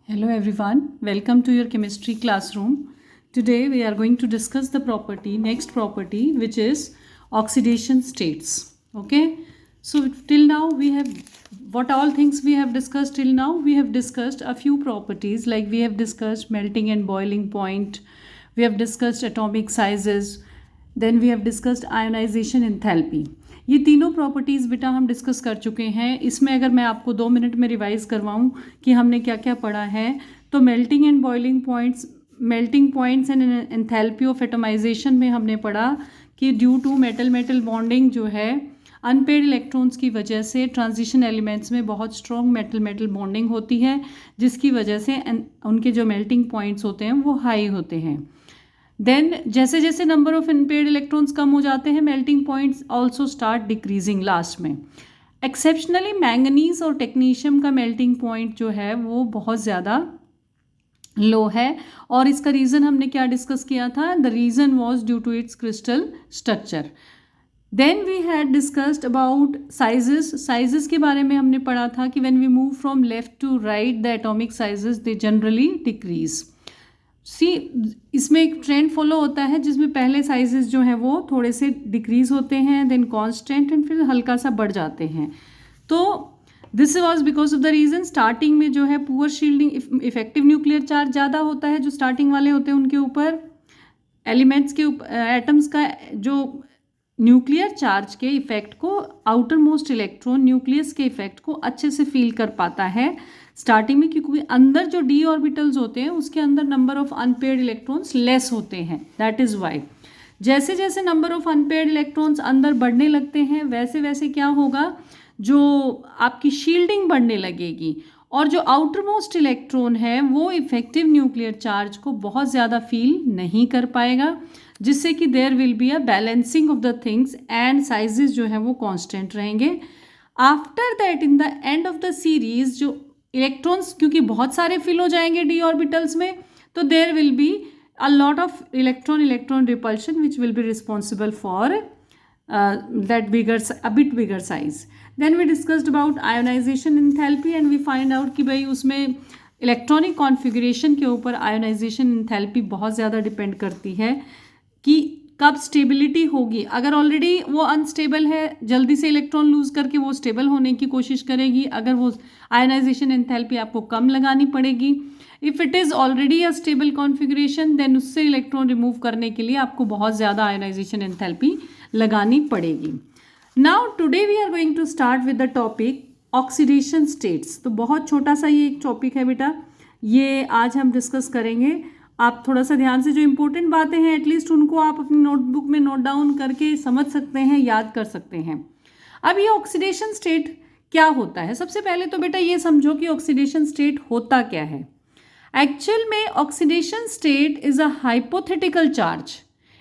Hello everyone, welcome to your chemistry classroom. Today we are going to discuss the next property which is oxidation states. Okay, so till now we have what all things we have discussed till now. We have discussed a few properties like we have discussed melting and boiling point, we have discussed atomic sizes, then we have discussed ionization enthalpy. ये तीनों properties बेटा हम discuss कर चुके हैं. इसमें अगर मैं आपको 2 मिनट में रिवाइज़ करवाऊँ कि हमने क्या क्या पढ़ा है, तो melting and boiling points and enthalpy of atomisation में हमने पढ़ा कि due to metal metal bonding जो है अनपेड इलेक्ट्रॉन्स की वजह से ट्रांजिशन एलिमेंट्स में बहुत स्ट्रॉन्ग मेटल मेटल बॉन्डिंग होती है, जिसकी वजह से उनके जो मेल्टिंग पॉइंट्स होते हैं वो हाई होते हैं. देन जैसे जैसे नंबर ऑफ अनपेड इलेक्ट्रॉन्स कम हो जाते हैं, melting points also start decreasing last में. एक्सेप्शनली मैंगनीज और टेक्नीशियम का मेल्टिंग पॉइंट जो है वो बहुत ज़्यादा लो है, और इसका रीज़न हमने क्या डिस्कस किया था. The reason was due to its crystal structure. Then we had discussed about sizes के बारे में हमने पढ़ा था कि when we move from left to right the atomic sizes they generally decrease. इसमें एक ट्रेंड फॉलो होता है जिसमें पहले साइजेस जो हैं वो थोड़े से डिक्रीज होते हैं, देन कांस्टेंट एंड फिर हल्का सा बढ़ जाते हैं. तो this was because of the reason starting में जो है poor shielding, effective nuclear charge ज़्यादा होता है जो स्टार्टिंग वाले होते हैं उनके ऊपर. एलिमेंट्स के एटम्स का जो न्यूक्लियर चार्ज के इफेक्ट को आउटर मोस्ट इलेक्ट्रॉन न्यूक्लियस के इफेक्ट को अच्छे से फील कर पाता है स्टार्टिंग में, क्योंकि अंदर जो डी ऑर्बिटल्स होते हैं उसके अंदर number of unpaired electrons less होते हैं. दैट इज़ वाई जैसे जैसे नंबर ऑफ अनपेड इलेक्ट्रॉन्स अंदर बढ़ने लगते हैं वैसे वैसे क्या होगा, जो आपकी शील्डिंग बढ़ने लगेगी और जो आउटर मोस्ट इलेक्ट्रॉन है वो इफेक्टिव न्यूक्लियर चार्ज को बहुत ज़्यादा फील नहीं कर पाएगा, जिससे कि there will be a balancing of the things and sizes जो है वो कांस्टेंट रहेंगे. After that in the end of the series जो इलेक्ट्रॉन्स क्योंकि बहुत सारे फिल हो जाएंगे डी ऑर्बिटल्स में, तो there will be a lot of electron repulsion which will be responsible for that a bit bigger size. Then we discussed about ionization enthalpy and we find out कि भाई उसमें electronic configuration के ऊपर ionisation enthalpy बहुत ज़्यादा depend करती है कि कब स्टेबिलिटी होगी. अगर ऑलरेडी वो अनस्टेबल है, जल्दी से इलेक्ट्रॉन लूज़ करके वो स्टेबल होने की कोशिश करेगी. अगर वो आयोनाइजेशन एंथैल्पी आपको कम लगानी पड़ेगी. If it is already a stable configuration then उससे इलेक्ट्रॉन रिमूव करने के लिए आपको बहुत ज़्यादा आयोनाइजेशन एंथैल्पी लगानी पड़ेगी. Now today we are going to start with the topic oxidation states. तो बहुत छोटा सा ये एक टॉपिक है बेटा, ये आज हम डिस्कस करेंगे. आप थोड़ा सा ध्यान से जो इम्पोर्टेंट बातें हैं एटलीस्ट उनको आप अपनी नोटबुक में नोट डाउन करके समझ सकते हैं, याद कर सकते हैं. अब ये ऑक्सीडेशन स्टेट क्या होता है, सबसे पहले तो बेटा ये समझो कि ऑक्सीडेशन स्टेट होता क्या है. एक्चुअल में oxidation state is a hypothetical charge.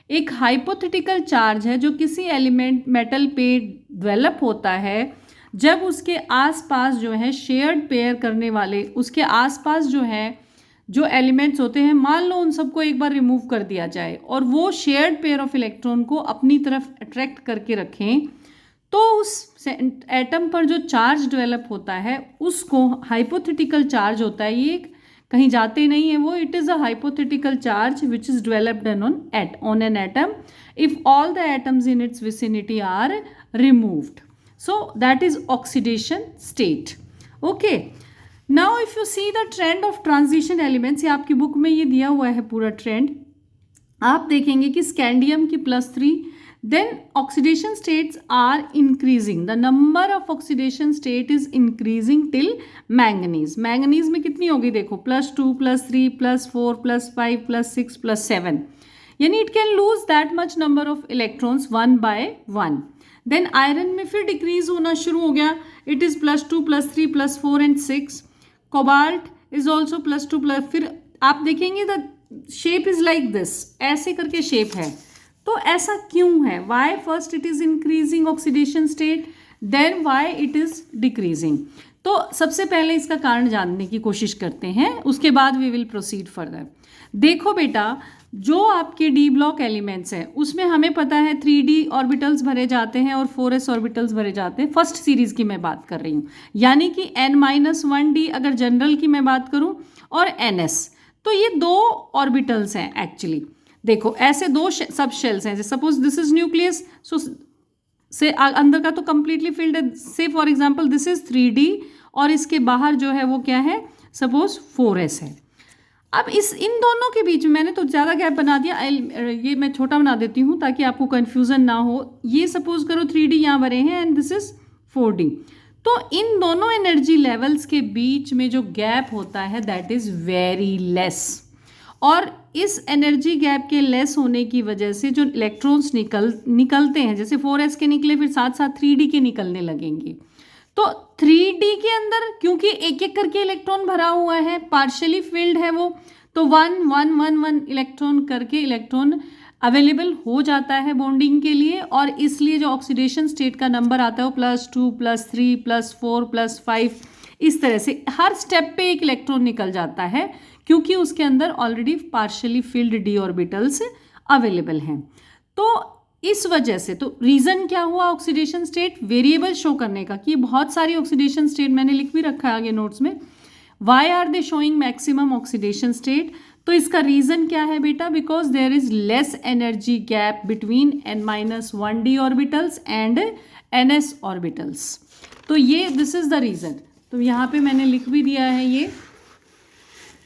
एक हाइपोथेटिकल चार्ज है जो किसी एलिमेंट मेटल पे डेवलप होता है जब उसके आसपास जो है शेयर्ड पेयर करने वाले, उसके आसपास जो है जो एलिमेंट्स होते हैं, मान लो उन सबको एक बार रिमूव कर दिया जाए और वो शेयर्ड पेयर ऑफ इलेक्ट्रॉन को अपनी तरफ अट्रैक्ट करके रखें, तो उस एटम पर जो चार्ज डेवलप होता है उसको हाइपोथेटिकल चार्ज होता है. ये कहीं जाते नहीं है वो. It is a hypothetical charge which is developed on an atom if all the atoms in its vicinity are removed. So that is oxidation state. Okay, now if you see the trend of transition elements, ये आपकी book में ये दिया हुआ है पूरा trend. आप देखेंगे कि स्कैंडियम की +3, then oxidation states are increasing. The number of oxidation state is increasing till manganese. manganese में कितनी होगी देखो, +2, +3, +4, +5, +6, +7. यानी it can lose that much number of electrons one by one. then iron में फिर decrease होना शुरू हो गया. it is +2, +3, +4 and 6. cobalt is also +2, फिर आप देखेंगे the shape is like this, ऐसे करके shape है. तो ऐसा क्यों है? Why first it is increasing oxidation state, then why it is decreasing. तो सबसे पहले इसका कारण जानने की कोशिश करते हैं, उसके बाद वी विल प्रोसीड फर्दर. देखो बेटा, जो आपके डी ब्लॉक एलिमेंट्स हैं उसमें हमें पता है 3d ऑर्बिटल्स भरे जाते हैं और 4s ऑर्बिटल्स भरे जाते हैं. फर्स्ट सीरीज़ की मैं बात कर रही हूँ, यानी कि n-1d अगर जनरल की मैं बात करूँ और NS। तो ये दो ऑर्बिटल्स हैं एक्चुअली। देखो ऐसे दो सब शेल्स हैं, सपोज दिस इज न्यूक्लियस, सो से अंदर का तो कंप्लीटली फिल्ड है। से for example this is 3D और इसके बाहर जो है वो क्या है, सपोज 4s है। अब इन दोनों के बीच में मैंने तो ज़्यादा गैप बना दिया, ये मैं छोटा बना देती हूँ ताकि आपको कन्फ्यूज़न ना हो। ये सपोज करो 3D यहाँ बने हैं एंड दिस इज 4D। तो इन दोनों एनर्जी लेवल्स के बीच में जो गैप होता है दैट इज़ वेरी लेस, और इस एनर्जी गैप के लेस होने की वजह से जो इलेक्ट्रॉन्स निकलते हैं, जैसे 4s के निकले फिर साथ साथ 3D के निकलने लगेंगे। तो 3D के अंदर क्योंकि एक एक करके इलेक्ट्रॉन भरा हुआ है, पार्शियली फिल्ड है वो, तो 1 1 1 1 इलेक्ट्रॉन करके इलेक्ट्रॉन अवेलेबल हो जाता है बॉन्डिंग के लिए, और इसलिए जो ऑक्सीडेशन स्टेट का नंबर आता है वो +2 +3 +4 +5, इस तरह से हर स्टेप पे एक इलेक्ट्रॉन निकल जाता है क्योंकि उसके अंदर already partially field d orbitals available हैं। तो इस वजह से, तो रीज़न क्या हुआ ऑक्सीडेशन स्टेट वेरिएबल शो करने का, कि बहुत सारी ऑक्सीडेशन स्टेट मैंने लिख भी रखा है आगे नोट्स में। Why are they showing maximum oxidation state? तो इसका रीज़न क्या है बेटा, because there is less energy gap between n-1d orbitals and ns orbitals. तो ये दिस इज द रीज़न। तो यहाँ पे मैंने लिख भी दिया है ये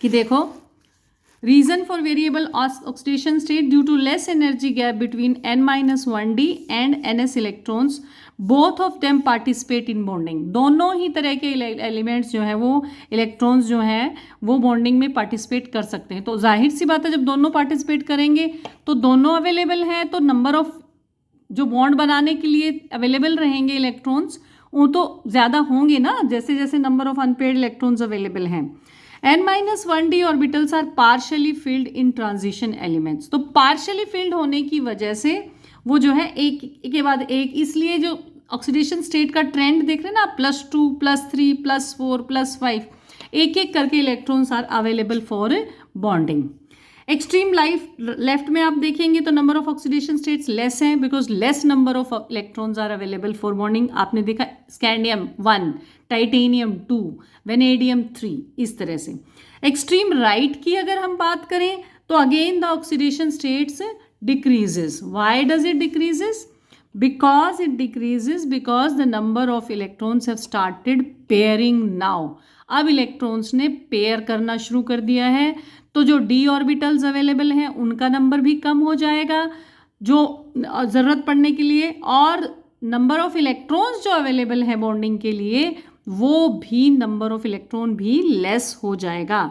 कि देखो, reason for variable oxidation state due to less energy gap between n-1d and ns electrons, both of them participate in bonding. दोनों ही तरह के एलिमेंट्स जो हैं वो, इलेक्ट्रॉन्स जो हैं वो बॉन्डिंग में पार्टिसिपेट कर सकते हैं। तो जाहिर सी बात है जब दोनों पार्टिसिपेट करेंगे तो दोनों अवेलेबल हैं, तो नंबर ऑफ जो बॉन्ड बनाने के लिए अवेलेबल रहेंगे इलेक्ट्रॉन्स वो तो ज़्यादा होंगे ना, जैसे जैसे number of unpaired electrons available हैं। n-1d orbitals are partially filled in transition elements. तो पार्शियली फिल्ड होने की वजह से वो जो है एक के बाद एक, इसलिए जो ऑक्सीडेशन स्टेट का ट्रेंड देख रहे हैं ना, +2 +3 +4 +5, एक एक करके electrons are available for bonding. Extreme left में आप देखेंगे तो number of oxidation states less हैं because less number of electrons are available for bonding. आपने देखा स्कैंडियम 1, टाइटेनियम 2, वेनेडियम 3, इस तरह से। एक्सट्रीम राइट की अगर हम बात करें तो again the oxidation states decreases. Why does it decreases? Because it decreases because the number of electrons have started pairing now. अब इलेक्ट्रॉन्स ने पेयर करना शुरू कर दिया है, तो जो d ऑर्बिटल्स अवेलेबल हैं उनका नंबर भी कम हो जाएगा जो ज़रूरत पड़ने के लिए, और नंबर ऑफ इलेक्ट्रॉन्स जो अवेलेबल है बॉन्डिंग के लिए वो भी नंबर ऑफ इलेक्ट्रॉन भी लेस हो जाएगा।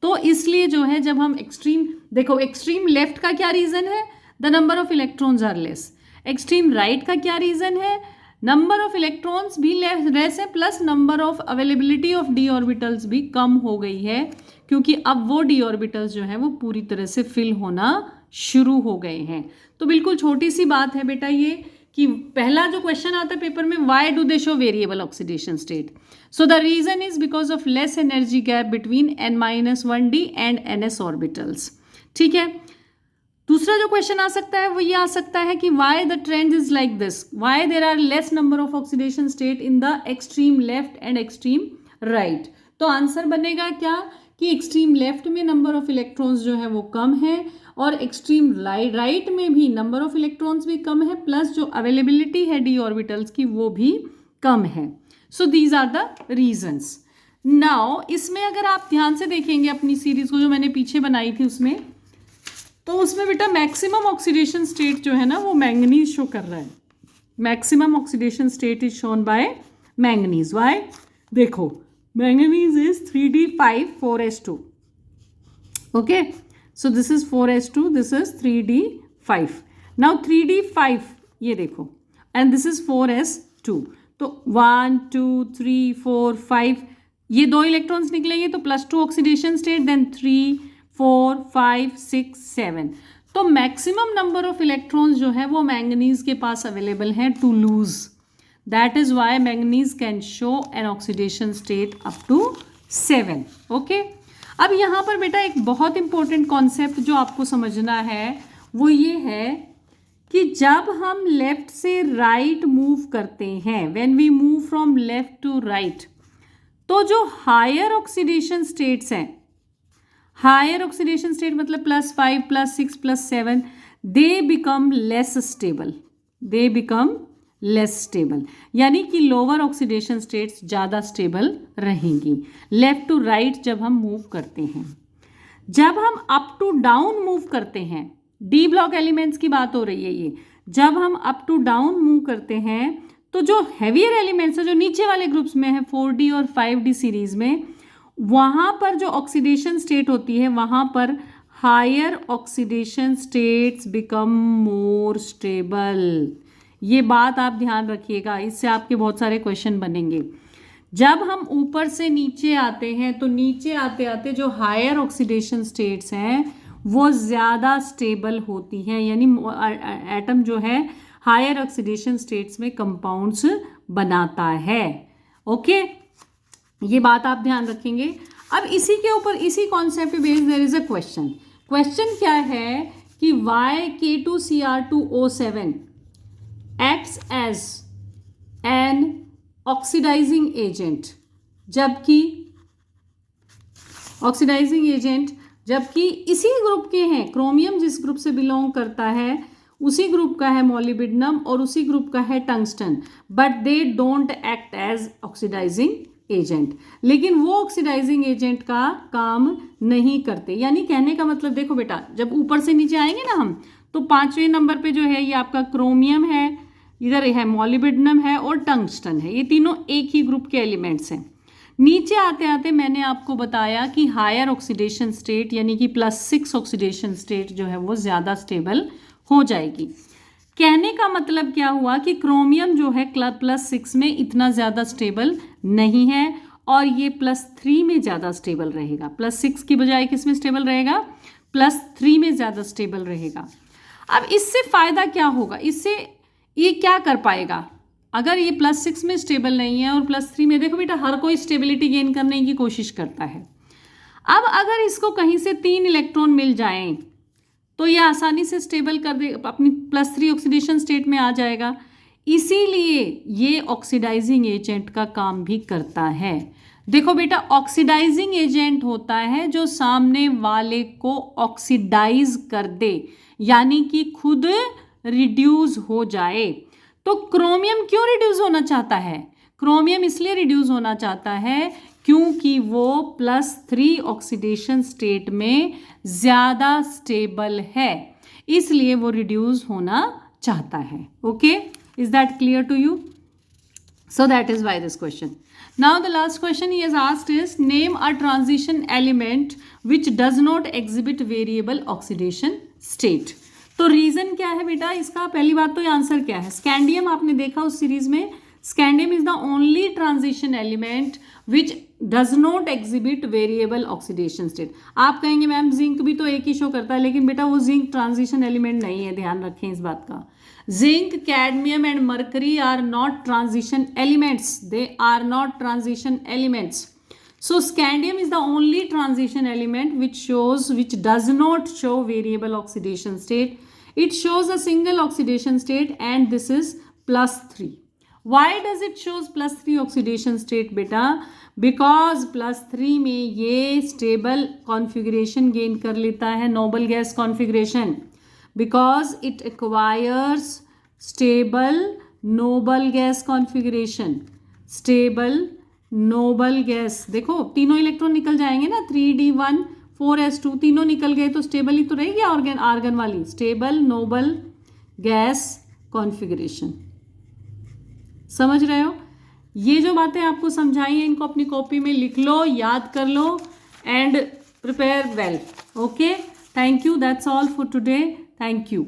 तो इसलिए जो है जब हम एक्सट्रीम, देखो एक्सट्रीम लेफ्ट का क्या रीज़न है, the number of electrons are less. Extreme right का क्या रीज़न है, नंबर ऑफ इलेक्ट्रॉन्स भी लेस है plus number of availability of d orbitals भी कम हो गई है, क्योंकि अब वो d ऑर्बिटल्स जो है वो पूरी तरह से फिल होना शुरू हो गए हैं। तो बिल्कुल छोटी सी बात है बेटा ये, कि पहला जो क्वेश्चन आता है पेपर में, why do they show variable oxidation state? So the reason is because of less energy gap between n-1d and ns orbitals. ठीक है। दूसरा जो क्वेश्चन आ सकता है वो ये आ सकता है कि why the trend is like this, why there are less number of oxidation state in the extreme left and extreme right. तो आंसर बनेगा क्या, कि एक्सट्रीम लेफ्ट में नंबर ऑफ इलेक्ट्रॉन्स जो है वो कम है, और एक्सट्रीम राइट में भी नंबर ऑफ इलेक्ट्रॉन्स भी कम है, प्लस जो अवेलेबिलिटी है d ऑर्बिटल्स की वो भी कम है। So these are the reasons. Now इसमें अगर आप ध्यान से देखेंगे अपनी सीरीज को जो मैंने पीछे बनाई थी उसमें, तो उसमें बेटा मैक्सिमम ऑक्सीडेशन स्टेट जो है ना वो मैंगनीज शो कर रहा है। Maximum oxidation state is shown by manganese. Why? देखो manganese is 3d5 4s2। Okay, so this is 4s2, this is 3d5. now 3d5 ये देखो and this is 4s2, तो 1 2 3 4 5 ये दो इलेक्ट्रॉन्स निकलेंगे तो +2 ऑक्सीडेशन स्टेट, देन 3 4 5 6 7। तो मैक्सिमम नंबर ऑफ इलेक्ट्रॉन्स जो है वो मैंगनीज के पास अवेलेबल हैं to lose. That is why manganese can show an oxidation state up to 7। Okay, अब यहाँ पर बेटा एक बहुत इंपॉर्टेंट कॉन्सेप्ट जो आपको समझना है वो ये है कि जब हम लेफ्ट से राइट मूव करते हैं, when we move from left to right, तो जो हायर ऑक्सीडेशन स्टेट्स हैं हायर ऑक्सीडेशन स्टेट मतलब +5 +6 +7 they become less stable, they become less stable, यानी कि लोअर ऑक्सीडेशन स्टेट्स ज़्यादा स्टेबल रहेंगी। लेफ्ट टू राइट जब हम मूव करते हैं, जब हम अप टू डाउन मूव करते हैं, डी ब्लॉक एलिमेंट्स की बात हो रही है ये, जब हम अप टू डाउन मूव करते हैं तो जो हैवियर एलिमेंट्स है जो नीचे वाले ग्रुप्स में है 4D और 5D सीरीज में, वहाँ पर जो ऑक्सीडेशन स्टेट होती है वहाँ पर higher oxidation states become more stable. ये बात आप ध्यान रखिएगा, इससे आपके बहुत सारे क्वेश्चन बनेंगे। जब हम ऊपर से नीचे आते हैं तो नीचे आते आते जो हायर ऑक्सीडेशन स्टेट्स हैं वो ज़्यादा स्टेबल होती हैं, यानी एटम जो है हायर ऑक्सीडेशन स्टेट्स में कंपाउंड्स बनाता है। ओके, ये बात आप ध्यान रखेंगे। अब इसी के ऊपर, इसी कॉन्सेप्ट पे based there is a question. Question क्या है कि YK2Cr2O7 acts as an oxidizing agent, जबकि ऑक्सीडाइजिंग एजेंट जबकि इसी ग्रुप के हैं, क्रोमियम जिस ग्रुप से बिलोंग करता है उसी ग्रुप का है मॉलिब्डेनम और उसी ग्रुप का है tungsten, but they don't act as oxidising agent, लेकिन वो ऑक्सीडाइजिंग एजेंट का काम नहीं करते। यानी कहने का मतलब देखो बेटा, जब ऊपर से नीचे आएंगे ना हम, तो 5वें नंबर पे जो है ये आपका क्रोमियम है, इधर है मॉलिब्डेनम है और टंगस्टन है, ये तीनों एक ही ग्रुप के एलिमेंट्स हैं। नीचे आते आते मैंने आपको बताया कि हायर ऑक्सीडेशन स्टेट यानी कि +6 ऑक्सीडेशन स्टेट जो है वो ज़्यादा स्टेबल हो जाएगी। कहने का मतलब क्या हुआ कि क्रोमियम जो है +6 में इतना ज़्यादा स्टेबल नहीं है और ये +3 में ज़्यादा स्टेबल रहेगा। +6 की बजाय किस में स्टेबल रहेगा? +3 में ज़्यादा स्टेबल रहेगा। अब इससे फ़ायदा क्या होगा? इससे ये क्या कर पाएगा? अगर ये +6 में स्टेबल नहीं है और +3 में, देखो बेटा हर कोई स्टेबिलिटी गेन करने की कोशिश करता है। अब अगर इसको कहीं से 3 इलेक्ट्रॉन मिल जाएं तो ये आसानी से स्टेबल कर दे, अपनी +3 ऑक्सीडेशन स्टेट में आ जाएगा। इसीलिए ये ऑक्सीडाइजिंग एजेंट का काम भी करता है। देखो बेटा, ऑक्सीडाइजिंग एजेंट होता है जो सामने वाले को ऑक्सीडाइज कर दे, यानी कि खुद रिड्यूस हो जाए। तो क्रोमियम क्यों रिड्यूस होना चाहता है? क्रोमियम इसलिए रिड्यूस होना चाहता है क्योंकि वो +3 ऑक्सीडेशन स्टेट में ज़्यादा स्टेबल है, इसलिए वो रिड्यूस होना चाहता है। Okay, is that clear to you? So that is why this question. Now the last question he has asked is name a transition element which does not exhibit variable oxidation state. तो reason क्या है बेटा इसका? पहली बात तो ये answer क्या है? स्कैंडियम आपने देखा उस सीरीज में, scandium is the only transition element which does not exhibit variable oxidation state. आप कहेंगे मैम जिंक भी तो एक ही शो करता है, लेकिन बेटा वो जिंक ट्रांजिशन एलिमेंट नहीं है, ध्यान रखें इस बात का। Zinc, cadmium and mercury are not transition elements. They are not transition elements. So scandium is the only transition element which does not show variable oxidation state. It shows a single oxidation state and this is +3. Why does it shows +3 oxidation state beta? Because +3 में ये stable configuration gain कर लेता है, noble gas configuration. Because it acquires stable noble gas configuration. Stable noble gas, देखो तीनों electron निकल जाएंगे ना, 3d1 4s2 तीनों निकल गए तो स्टेबल ही तो रहेगी आर्गन वाली। स्टेबल नोबल गैस कॉन्फ़िगरेशन, समझ रहे हो? ये जो बातें आपको समझाई हैं इनको अपनी कॉपी में लिख लो, याद कर लो and prepare well. Okay, thank you, that's all for today. Thank you.